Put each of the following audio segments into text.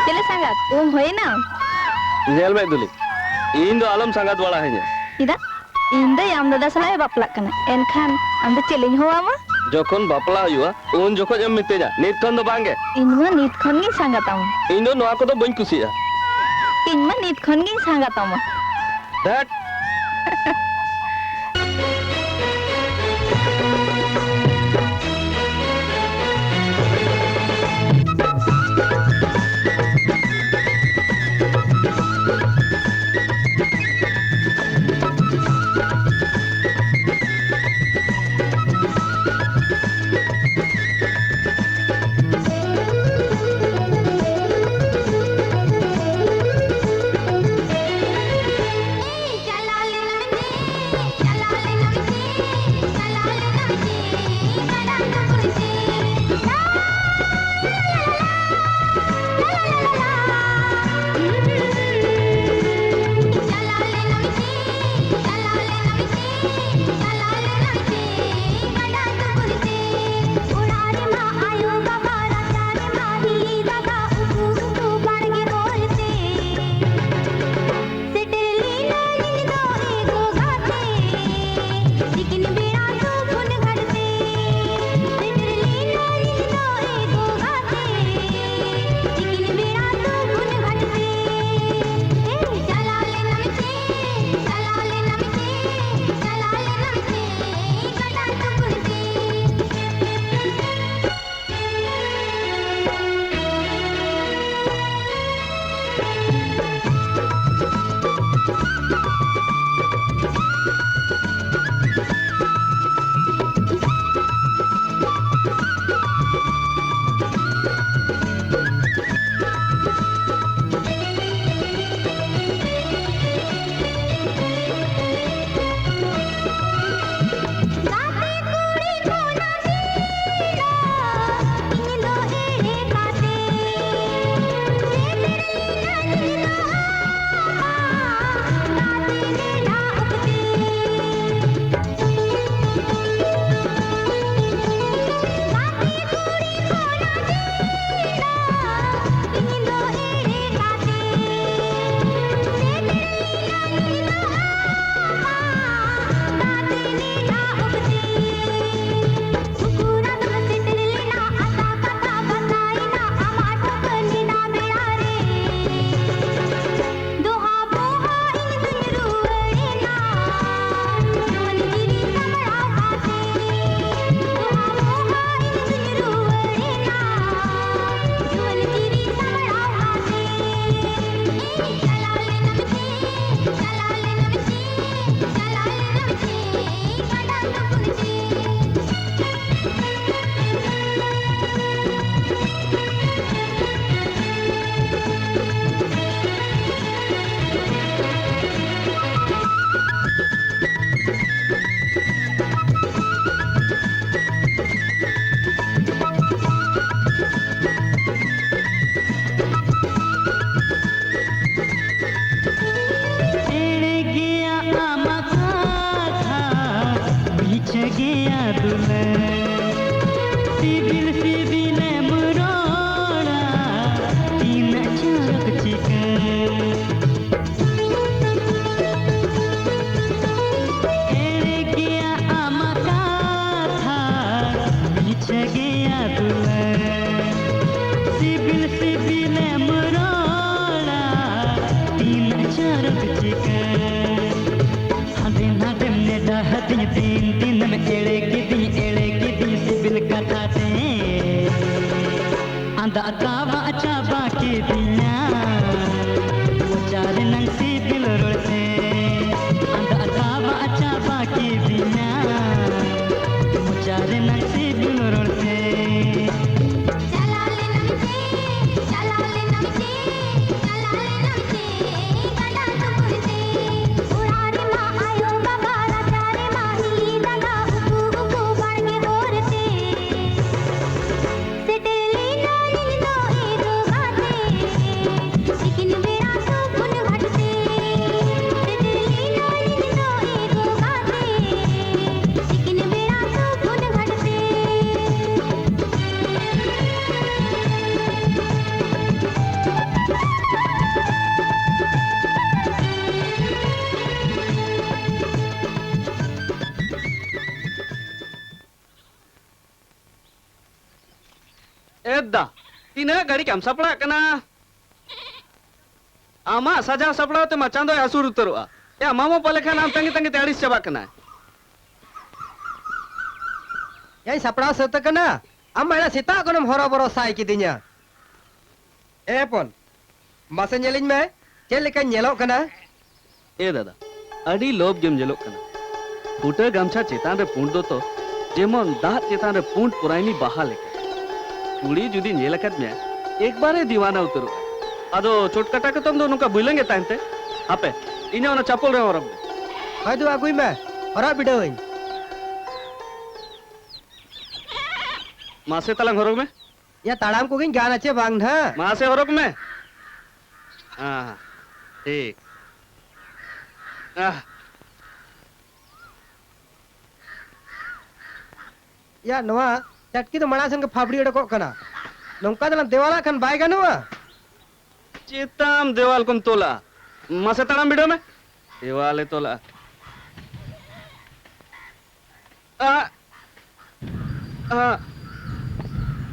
चले संगात उम होई ना जेल में दुली इन दो आलम संगात वाला है इदा इन दो याम दादा सलाय बापला कना एनखान आम दो चेलिंग होवा मा जोखन बापला हुआ उन जोखन जब मितेजा नीत खन दो बांगे इन मा नीत खन गी संगाताम इन दो नोआ को तो बंच कुसिया इन मा नीत खन गी संगाताम दैट Settle in, तीना गाड़ी काम सपड़ा कना आमा सजा सपड़ा ते मचांदो हसूर उतरवा या मामो पले खान आम तंगे तंगे तेड़ी चबा कना याई सपड़ा सत कना आम मेरा सीता कोनम हरो बरो साई किदिnya ए पन मासे नेलिन में चेल लेका नेलो कना ए दादा अडी लोभ गेम जेलो कना फुटे गमछा चेतान रे पुंड दो तो जेमन दात चेतान रे पुंड पुराइनी बहा लेका कुड़ी जुदी नेलकत में एक बारे दीवाना उतरो अदो चोटकटा के तुम दोनों का बुलेंगे तांते आपे इन्हें उन्हें चप्पल रहे और हाय दो आगुई में हरा बिडोइन मासे तलंग हरोग में या ताड़ाम को गिन गाना चे बांग ना मासे हरोग में हाँ ठीक या नवा चटकी तो मना संग फाबड़ी अड़को कना नौका दला देवाला खन बाय गनुआ चेताम देवाल कम तोला मासे तड़ाम बिडो में देवाले तोला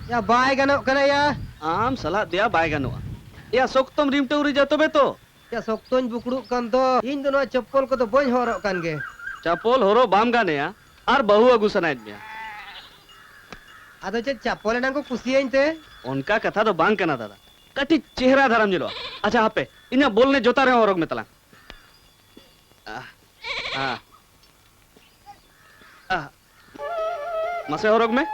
या बाय गनो कना या आम सलाह दिया बाय गनुआ या सोक्तम रिम टौरी जातो बे तो या सोक्तोन बुकड़ू कन तो इन दोनों चप्पल को तो बंज होरो कन गे चप्पल होरो बाम गाने या आर बहु अगु सनाइद में आदो चे चप्पल ना को कुसियन ते उनका कथा तो बांग कना दादा कटी चेहरा धरम जिलो अच्छा हापे इन्हें बोलने जोता रहे औरग में तला मसे औरग में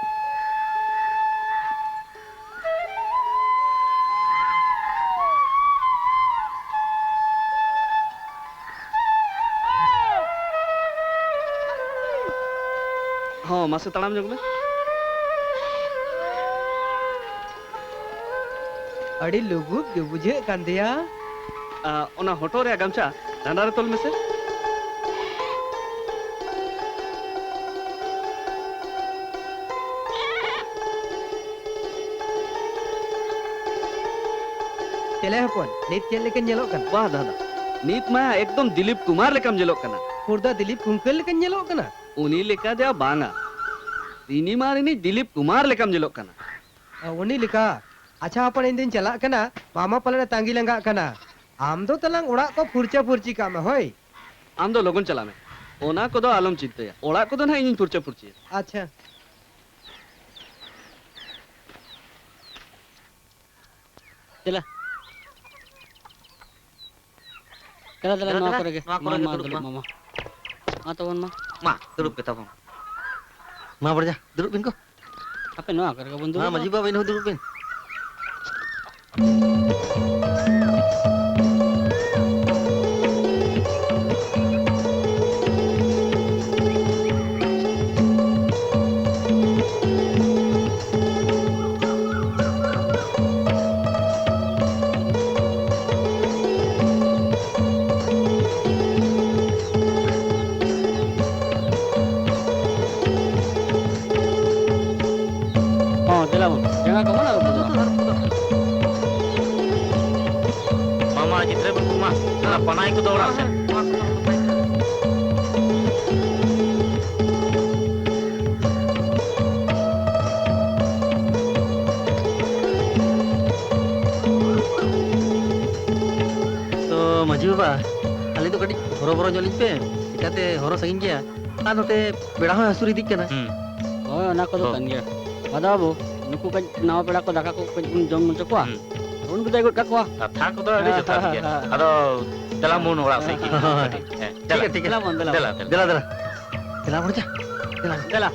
हाँ मसे तड़ाम जोग में अड़ी लुगु के बुझे कान दिया ओना होटो रे गमछा डांडा रे तोल में से चले हपन नीत चेल लेके नेलो कन वाह दादा नीत मा एकदम दिलीप कुमार लेकम जेलो कना खुर्दा दिलीप कुंकल लेके नेलो कना उनी लेका दिया बांगा तीनी मारिनी दिलीप कुमार लेकम जेलो कना उनी लिखा अच्छा अपन इन दिन चला कना मामा पलने तांगी लंगा कना आम दो तलंग उड़ा को फुरचा फुरची काम होय आम दो लोगन चला में ओना को दो आलम चिंते या ओड़ा को दो ना इन फुरचा फुरची अच्छा चला चला चला नौ करेंगे मामा दलु मामा हाँ तो वन मा दुरुप kita pun मा बढ़ जा दुरुप इनको apa नौ करेंगे बंदु हाँ मजी बाबा इन्हों दुरुप इन jangan kemana मामा जितने भी घुमा ना पनाई को दौड़ा से तो मजी बाबा अली तो कटी हरो बरो जलिन पे इकाते हरो सगिन गया आ नोटे बेड़ा हो हसुरी दिक केना oh nak kau tu kan dia ada bu nuku kan nawa pera ko daka ko kan jom muncul kuah un kita ikut kakwa था को तो अड़ी जता गया अदो चला मुन ओड़ा से की ठीक है चला बंद चला चला चला चला बढ़ जा चला चला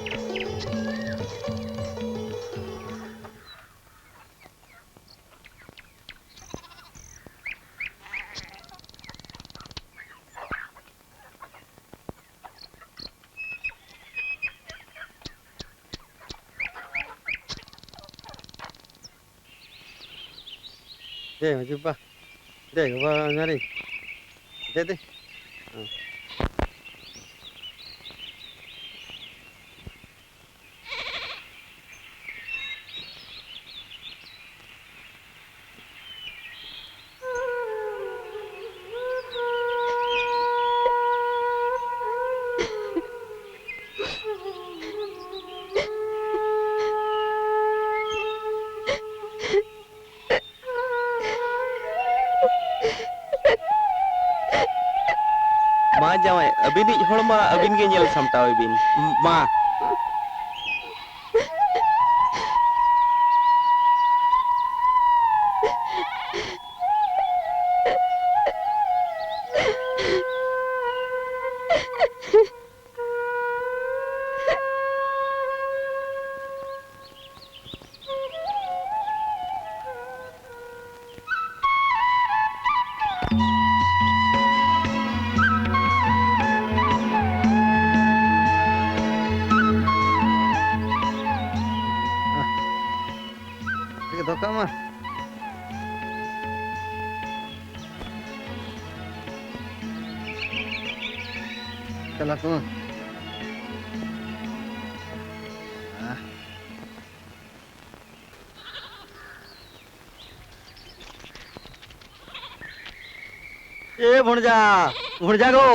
दे मजी बा दे बा नारी दे दे मा जावाई अबिनिज हड़मा अबिन के नेल सामटावे बिन मा धोखा मah. Kalau aku भुणजा गो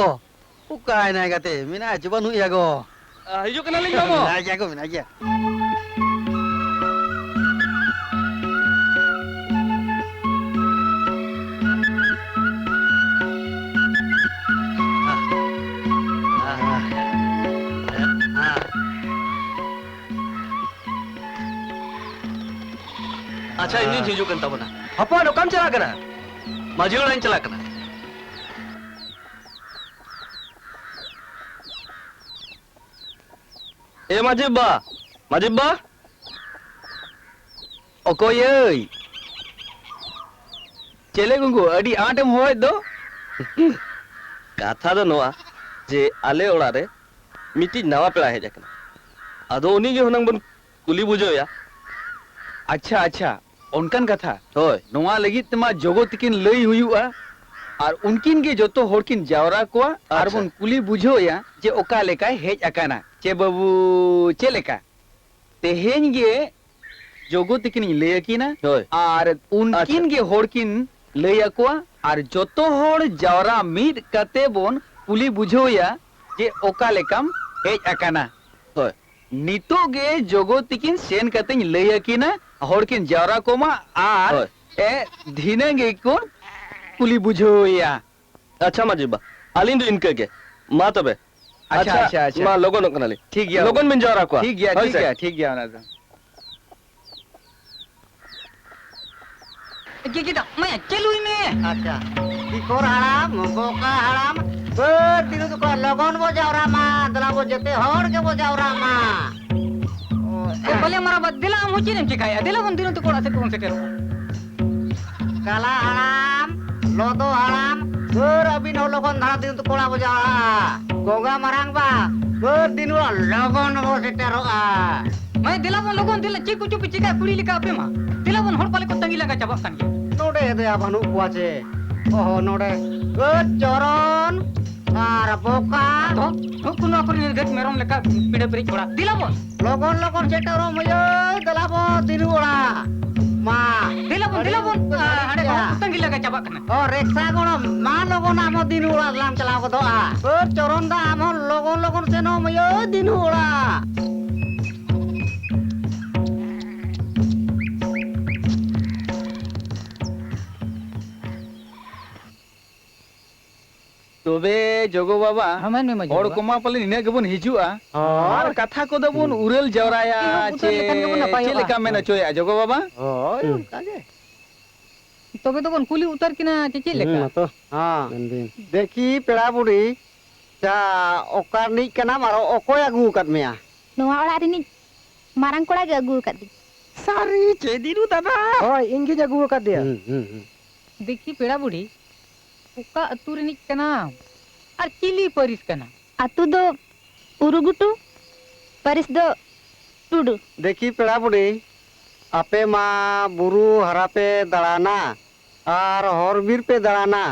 उकाय ना गाते मिना coba nu ya go हिजो कना लिंग मामो मिना aja अच्छा इन हिजो कन तबना apa no kam chala kana? माझी ओळाइन चला कना ए माजिब्बा okoy चले गुंगु अडी आटेम होय दो कथा दो नोआ जे आले ओड़ा रे मिटी नवा पेड़ा है जकना अदो उनी के हुनंग बन कुली बुझो या अच्छा अच्छा उनकन कथा होय नोआ लगी तमा जोगो तिकिन लई हुयुआ और उनकिन के जोतो होड़किन जावरा को और अच्छा। बन कुली बुझो या जे ओका लेका हेज अकाना चे बाबू चे लेका तेहेन गे जोगो तिकिन लई अकिना होय और उनकिन गे होड़किन लई अकुआ और जोतो होड़ जावरा मीट कते बोन कुली बुझो या जे ओका लेकाम हेज अकाना होय नितो गे जोगो तिकिन सेन कतें लई अकिना होड़किन जावरा कोमा आर होय ए धीने गे कोन कुली बुझोया अच्छा माजिब्बा आलिन दो इनके के मा तबे अच्छा अच्छा अच्छा मा लोगन कनाले ठीक गया लोगन बिन जा रखवा ठीक गया ना तो kita maya celui me अच्छा किकोर हराम बोका हराम बर दिनु तो को लगन बो जावरा मा दला बो जते होड़ के बो जावरा मा bale mara badila muci nem cikaya dela bon dinu to kola se kon se tero काला हराम लोदो हराम बर अबिन हो लगन धरा दिनु तो कोला बो जावरा गोगा मरांग बा बर दिनु लगन बो सेटेरो आ मैं dela bon logon dela ciku cupi cikai kuli lika ape ma dela bon hor pale ko tangi laga cabak kan नोडे दे abanu kuace ओहो नोडे बर चरण आर बोका to kuno akor ni gat merom leka pide piri choda dela bon लगन लगन सेटेरो मयो दला बो दिनु ओला मा dela bon ade ko tangi laga cabak kan ओ रेक्सा कोन मा लगन आम दिनु ओला लाम चला को दो आ बर चरण दा आम लगन लगन सेनो मयो दिनु ओला तोबे जोगो बाबा हमें में मजा होड़ कोमा पले निने गेबन हिजुआ और कथा को दबन उरेल जवराया चे चे लेका मेना चोया जोगो बाबा ओय काजे तबे तो kon kuli utar kina cece leka तो हां देखी पेड़ा बुड़ी चा ओकार नि कना मारो ओकोय अगु कत मेया नोआ ओड़ा रिनी मारंग कोड़ा गे अगु कदी सारी चे दिनु दादा ओय इंगी जगु कत दिया देखी पेड़ा बुढ़ी उका अतुर नि कना और चिली परिस कना अतु दो उरुगुटु परिस दो टुडु देखी पेड़ा बुड़ी आपे मा बुरु हरापे दड़ाना और हरबीर पे दड़ाना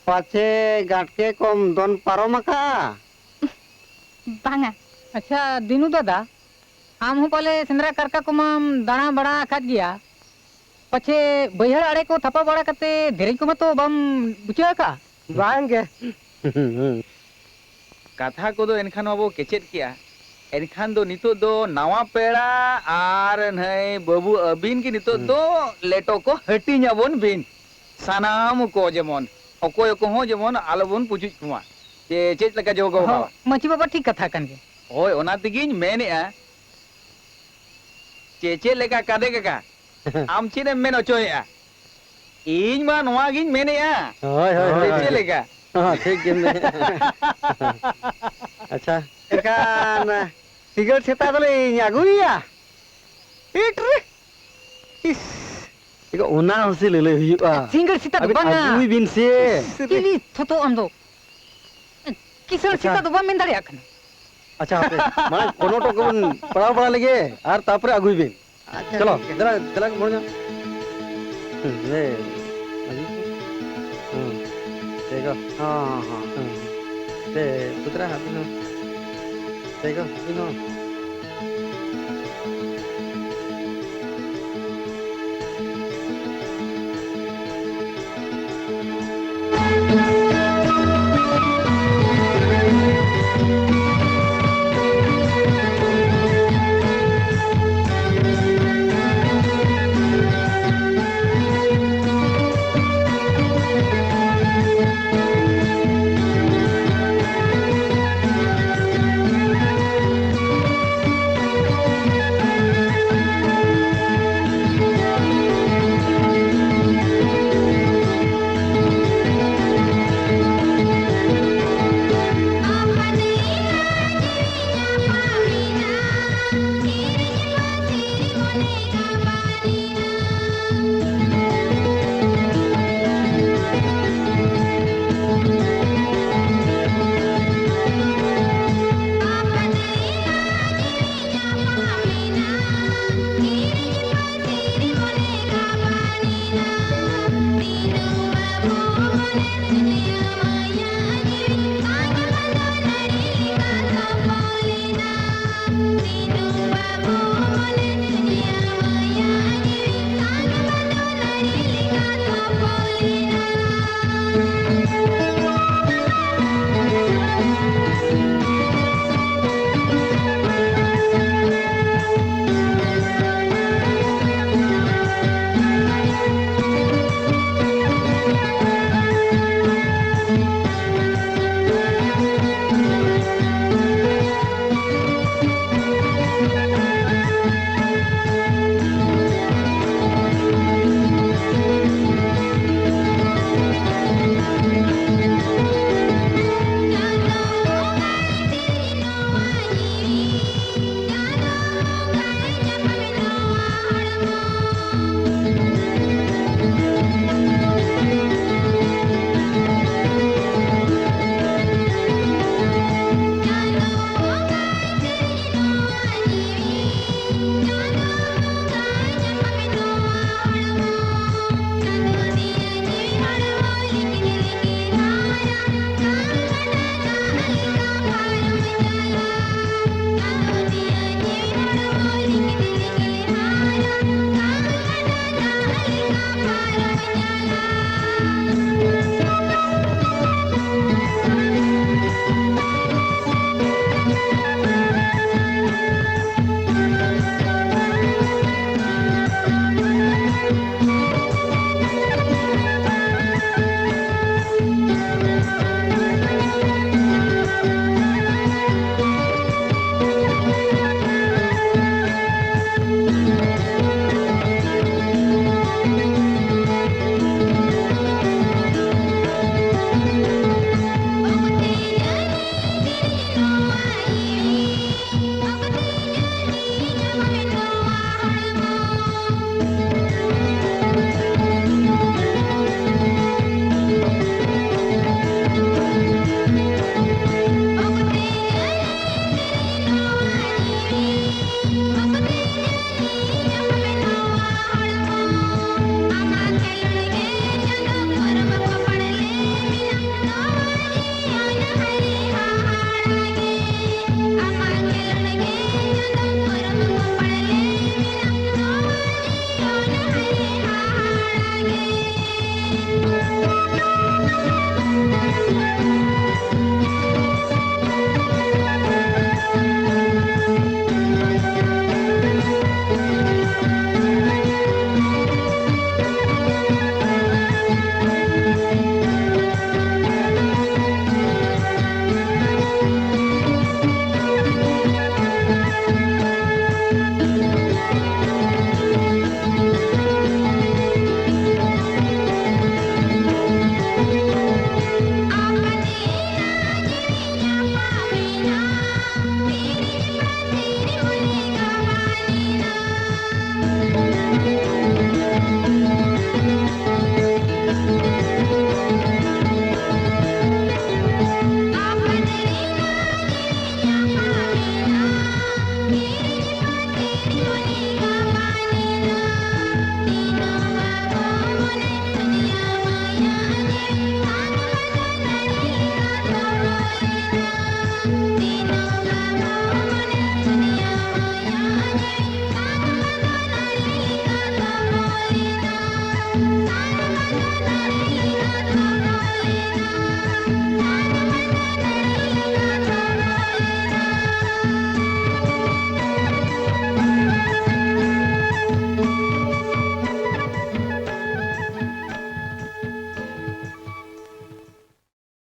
पाछे गाटके कम दोन पारो मका बांगा अच्छा दिनु दादा आम हो पहले सिंदरा करका कुमाम दाना बड़ा खात गया पछे बैहर आड़े को थपा बड़ा करते धीरे को तो बम बुझा का बांगे कथा को दो एनखान बाबू केचेत किया एनखान दो नितो दो नवा पेड़ा आर नय बाबू अबिन की नितो दो लेटो को हटी न्याबोन बिन सानाम को जेमन अकोय को हो जेमन आलबोन पुजुज कुमा चेज लगा जो गो बाबा माची बाबा ठीक कथा कन गे ओए ओना तिगिन मेनेआ चेचे लेका कादे का आम चीने मेन ओचोएआ इन मा नोआ गिन मेनेआ होय होय चेचे लेका हां ठीक गेम में अच्छा एकान सिगरेट सेता तो ले आगुया इट्रे इस इको ओना हसी ले हुआ सिंगल सीता तो बांगा आगुई बिन से चिली थतो आम दो किसान सीता तो बाम मिंदारे आखन अच्छा हापे माने कोनो तो कबन पड़ा पड़ा लगे आर तापरे आगुई बिन चलो जरा जरा मोड़ जा ले देखो हां हां ते पुत्रा हाथ नो देखो बिनो